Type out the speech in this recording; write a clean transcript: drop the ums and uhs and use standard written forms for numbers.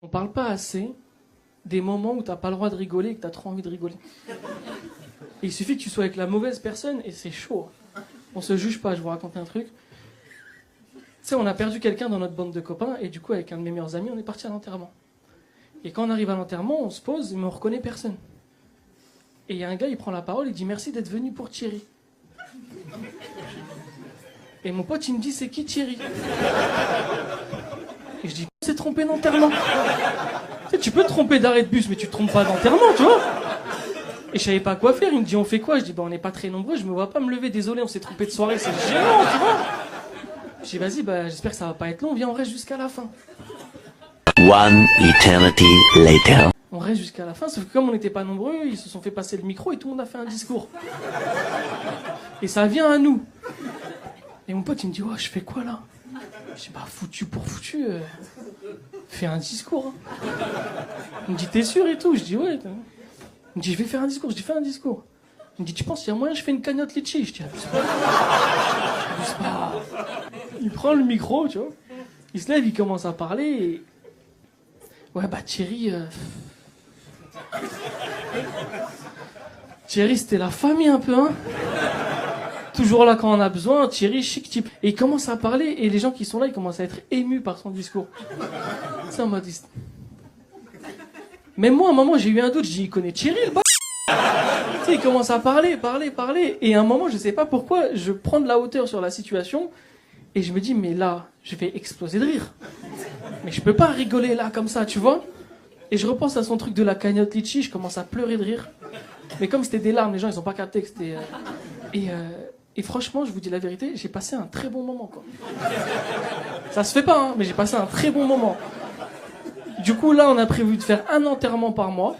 On parle pas assez des moments où t'as pas le droit de rigoler et que t'as trop envie de rigoler. Et il suffit que tu sois avec la mauvaise personne et c'est chaud. On se juge pas, je vous raconte un truc. Tu sais, on a perdu quelqu'un dans notre bande de copains et du coup, avec un de mes meilleurs amis, on est parti à l'enterrement. Et quand on arrive à l'enterrement, on se pose, mais on reconnaît personne. Et il y a un gars, il prend la parole, il dit merci d'être venu pour Thierry. Et mon pote, il me dit c'est qui Thierry? Et je dis c'est trompé d'enterrement. Tu sais, tu peux te tromper d'arrêt de bus, mais tu te trompes pas d'enterrement, tu vois. Et je savais pas quoi faire, il me dit on fait quoi? Je dis bah on n'est pas très nombreux, je me vois pas me lever, désolé, on s'est trompé de soirée, c'est gênant, tu vois. Je dis vas-y, bah j'espère que ça va pas être long, viens on reste jusqu'à la fin. One eternity later. On reste jusqu'à la fin, sauf que comme on n'était pas nombreux, ils se sont fait passer le micro et tout le monde a fait un discours. Et ça vient à nous. Et mon pote il me dit ouais je fais quoi là? Je dis bah foutu pour foutu, fais un discours. Hein. Il me dit t'es sûr et tout? Je dis ouais. Il me dit je vais faire un discours, je dis fais un discours. Il me dit tu penses qu'il y a moyen je fais une cagnotte litchi? Je dis abuse pas. Abuse pas. Il prend le micro, tu vois. Il se lève, il commence à parler et... Ouais bah Thierry... Thierry c'était la famille un peu hein. Toujours là quand on a besoin, Thierry chic type. Et il commence à parler et les gens qui sont là ils commencent à être émus par son discours. C'est en mode... Même moi à un moment j'ai eu un doute, je dis il connaît Thierry le tu sais, il commence à parler. Et à un moment, je sais pas pourquoi, je prends de la hauteur sur la situation. Et je me dis, mais là, je vais exploser de rire. Mais je peux pas rigoler là, comme ça, tu vois. Et je repense à son truc de la cagnotte litchi, je commence à pleurer de rire. Mais comme c'était des larmes, les gens, ils ont pas capté que c'était... Et franchement, je vous dis la vérité, j'ai passé un très bon moment, quoi. Ça se fait pas, hein, mais j'ai passé un très bon moment. Du coup, là, on a prévu de faire un enterrement par mois.